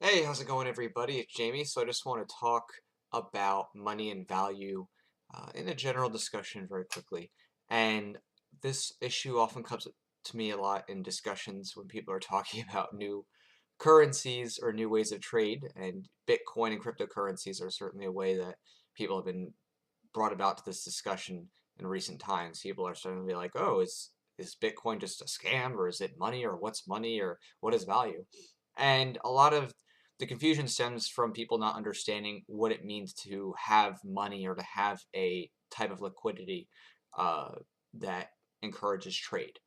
Hey, how's it going, everybody? It's Jamie. So I just want to talk about money and value in a general discussion very quickly. And this issue often comes to me a lot in discussions when people are talking about new currencies or new ways of trade. And Bitcoin and cryptocurrencies are certainly a way that people have been brought about to this discussion in recent times. People are starting to be like, oh, is Bitcoin just a scam, or is it money, or what's money, or what is value? And a lot of the confusion stems from people not understanding what it means to have money or to have a type of liquidity uh, that encourages trade.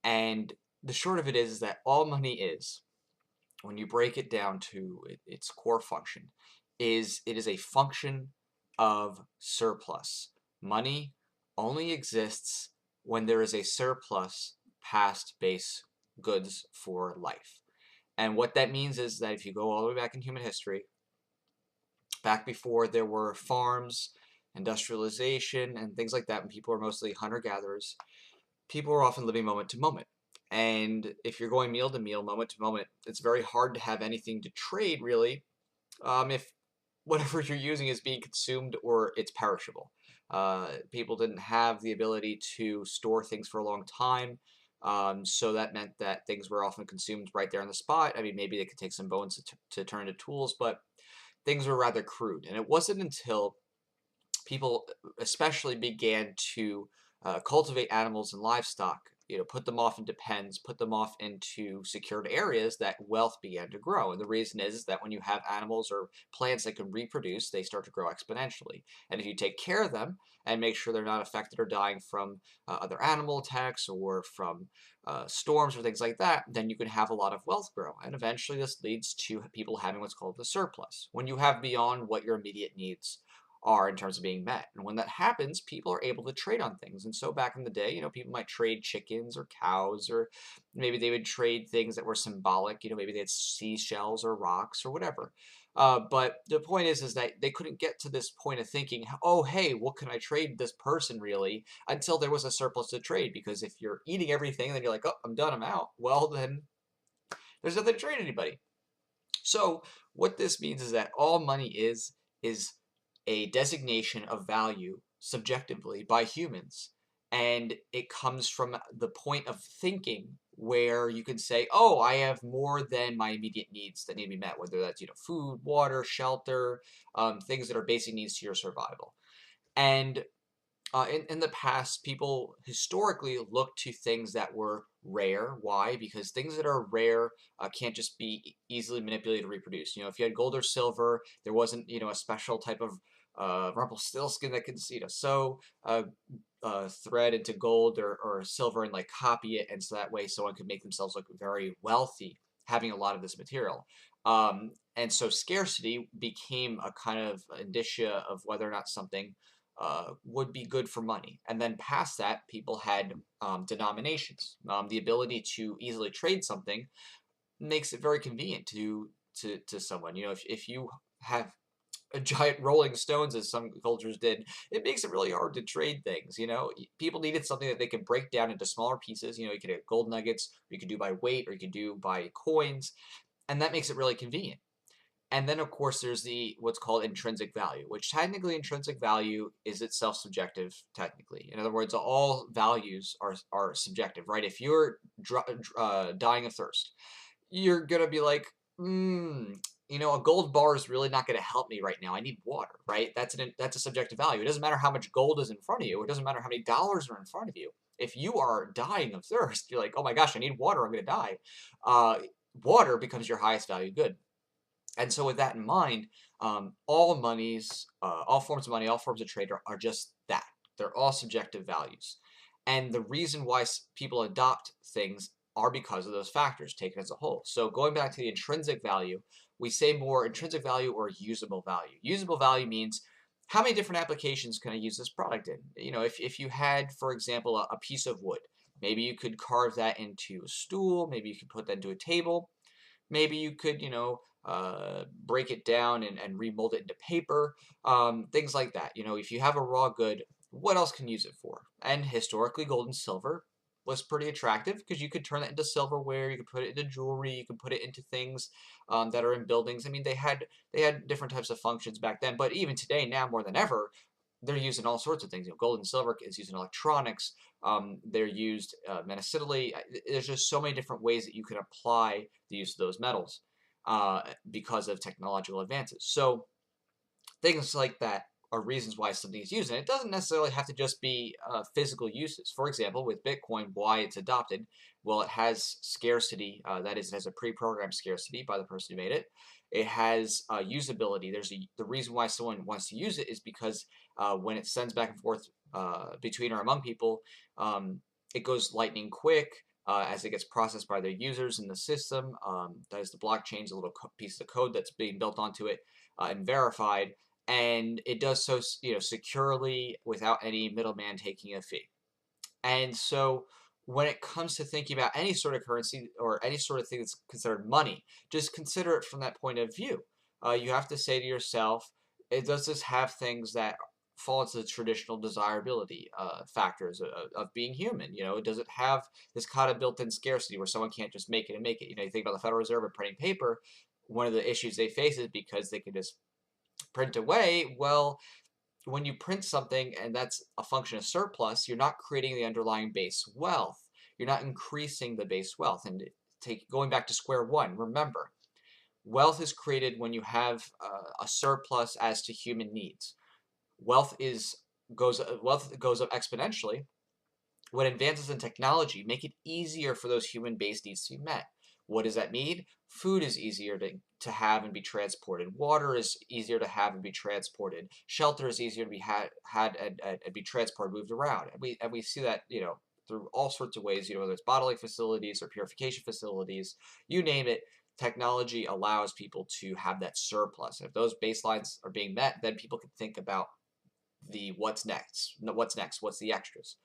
And the short of it is that all money is, when you break it down to its core function, is it is a function of surplus. Money only exists when there is a surplus past base goods for life. And what that means is that if you go all the way back in human history, back before there were farms, industrialization, and things like that, when people were mostly hunter-gatherers, people were often living moment to moment. And if you're going meal to meal, moment to moment, it's very hard to have anything to trade, really, if whatever you're using is being consumed or it's perishable. People didn't have the ability to store things for a long time. So that meant that things were often consumed right there on the spot. I mean, maybe they could take some bones to turn into tools, but things were rather crude. And it wasn't until people especially began to cultivate animals and livestock, put them off into pens, put them off into secured areas, that wealth began to grow. And the reason is that when you have animals or plants that can reproduce, they start to grow exponentially. And if you take care of them and make sure they're not affected or dying from other animal attacks or from storms or things like that, then you can have a lot of wealth grow. And eventually this leads to people having what's called the surplus. When you have beyond what your immediate needs are in terms of being met. And when that happens, people are able to trade on things. And so back in the day, people might trade chickens or cows, or maybe they would trade things that were symbolic. Maybe they had seashells or rocks or whatever. But the point is that they couldn't get to this point of thinking, oh, hey, what can I trade this person really, until there was a surplus to trade. Because if you're eating everything, then you're like, oh, I'm done, I'm out. Well, then there's nothing to trade anybody. So what this means is that all money is a designation of value subjectively by humans. And it comes from the point of thinking where you can say, oh, I have more than my immediate needs that need to be met, whether that's, food, water, shelter, things that are basic needs to your survival. And in the past, people historically looked to things that were rare. Why? Because things that are rare can't just be easily manipulated to reproduce. If you had gold or silver, there wasn't, a special type of Rumpelstiltskin that could, sew thread into gold or silver and like copy it, and so that way someone could make themselves look very wealthy having a lot of this material. And so scarcity became a kind of indicia of whether or not something would be good for money. And then past that, people had denominations. The ability to easily trade something makes it very convenient to someone. If you have a giant rolling stones, as some cultures did, it makes it really hard to trade things. People needed something that they could break down into smaller pieces. You could get gold nuggets, or you could do by weight, or you could do by coins, and that makes it really convenient. And then, of course, there's the what's called intrinsic value, which technically intrinsic value is itself subjective, technically. In other words, all values are subjective, right? If you're dying of thirst, you're going to be like, a gold bar is really not going to help me right now. I need water, right? That's a subjective value. It doesn't matter how much gold is in front of you. It doesn't matter how many dollars are in front of you. If you are dying of thirst, you're like, oh my gosh, I need water. I'm going to die. Water becomes your highest value good. And so with that in mind, all forms of money, all forms of trade are just that. They're all subjective values. And the reason why people adopt things are because of those factors taken as a whole. So going back to the intrinsic value, we say more intrinsic value or usable value. Usable value means how many different applications can I use this product in? If you had, for example, a piece of wood, maybe you could carve that into a stool, maybe you could put that into a table. Maybe you could, break it down and remold it into paper, things like that. If you have a raw good, what else can you use it for? And historically, gold and silver was pretty attractive because you could turn it into silverware, you could put it into jewelry, you could put it into things that are in buildings. I mean, they had different types of functions back then, but even today, now more than ever, they're used in all sorts of things. Gold and silver is used in electronics. They're used medicinally. There's just so many different ways that you can apply the use of those metals because of technological advances. So things like that are reasons why something is used. And it doesn't necessarily have to just be physical uses. For example, with Bitcoin, why it's adopted, well, it has scarcity. That is, it has a pre-programmed scarcity by the person who made it. It has usability. The reason why someone wants to use it is because when it sends back and forth between or among people, it goes lightning quick. As it gets processed by their users in the system, that is the blockchain, is a little piece of code that's being built onto it and verified, and it does so securely without any middleman taking a fee. And so when it comes to thinking about any sort of currency or any sort of thing that's considered money, just consider it from that point of view. You have to say to yourself, does this have things that fall into the traditional desirability factors of being human? Does it have this kind of built-in scarcity where someone can't just make it and make it? You think about the Federal Reserve and printing paper. One of the issues they face is because they can just print away. Well, when you print something and that's a function of surplus, you're not creating the underlying base wealth. You're not increasing the base wealth. And going back to square one, remember, wealth is created when you have a surplus as to human needs. Wealth goes up exponentially when advances in technology make it easier for those human base needs to be met. What does that mean? Food is easier to have and be transported. Water is easier to have and be transported. Shelter is easier to be had and be transported, moved around. And we see that, through all sorts of ways, whether it's bottling facilities or purification facilities, you name it. Technology allows people to have that surplus. And if those baselines are being met, then people can think about the what's next, what's the extras.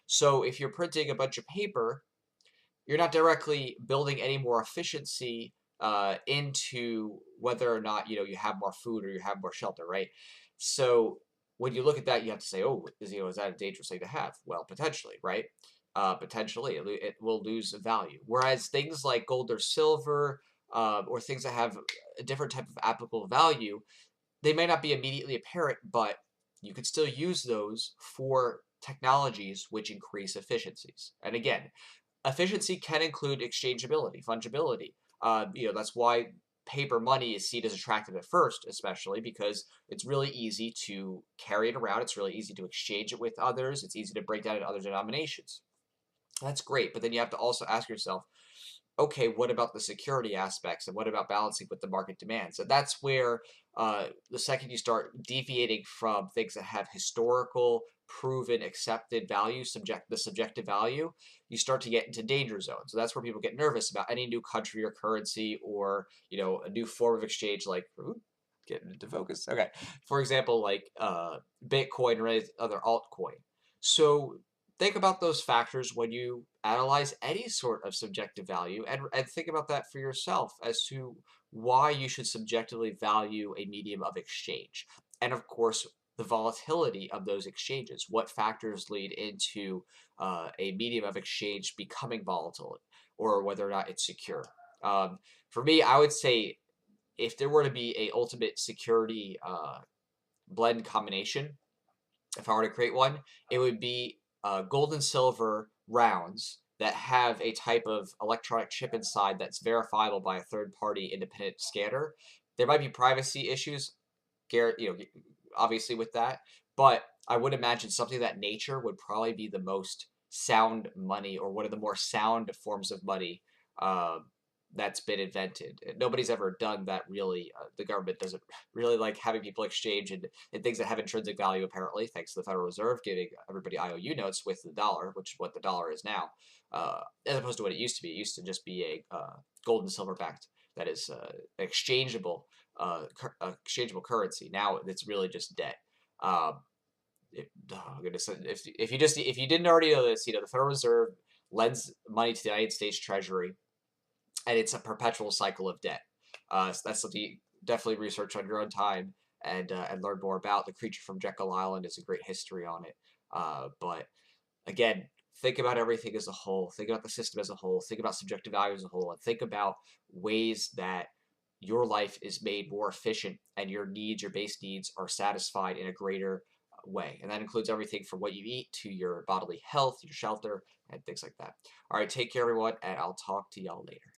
So if you're printing a bunch of paper, you're not directly building any more efficiency into whether or not you have more food or you have more shelter, right? So when you look at that, you have to say, oh, is that a dangerous thing to have? Well, potentially, right? Potentially, it will lose value. Whereas things like gold or silver, or things that have a different type of applicable value, they may not be immediately apparent, but you could still use those for technologies which increase efficiencies. And again, efficiency can include exchangeability, fungibility. That's why paper money is seen as attractive at first, especially because it's really easy to carry it around. It's really easy to exchange it with others. It's easy to break down into other denominations. That's great, but then you have to also ask yourself, okay, what about the security aspects and what about balancing with the market demands? And that's where the second you start deviating from things that have historical, proven, accepted value, the subjective value, you start to get into danger zones. So that's where people get nervous about any new country or currency or, a new form of exchange like, getting into focus. Okay. For example, like Bitcoin or any other altcoin. So think about those factors when you analyze any sort of subjective value and think about that for yourself as to why you should subjectively value a medium of exchange. And of course, the volatility of those exchanges. What factors lead into a medium of exchange becoming volatile or whether or not it's secure? For me, I would say if there were to be a ultimate security blend combination, if I were to create one, it would be gold and silver rounds that have a type of electronic chip inside that's verifiable by a third-party independent scanner. There might be privacy issues, obviously with that, but I would imagine something of that nature would probably be the most sound money or one of the more sound forms of money that's been invented. Nobody's ever done that really. The government doesn't really like having people exchange in things that have intrinsic value, apparently, thanks to the Federal Reserve giving everybody IOU notes with the dollar, which is what the dollar is now, as opposed to what it used to be. It used to just be a gold and silver backed, that is exchangeable currency. Now it's really just debt. Goodness, if you didn't already know this, the Federal Reserve lends money to the United States Treasury, and it's a perpetual cycle of debt. So that's something you definitely research on your own time and learn more about. The Creature from Jekyll Island is a great history on it. But again, think about everything as a whole, think about the system as a whole, think about subjective value as a whole, and think about ways that your life is made more efficient and your needs, your base needs, are satisfied in a greater way. And that includes everything from what you eat to your bodily health, your shelter, and things like that. All right, take care, everyone, and I'll talk to y'all later.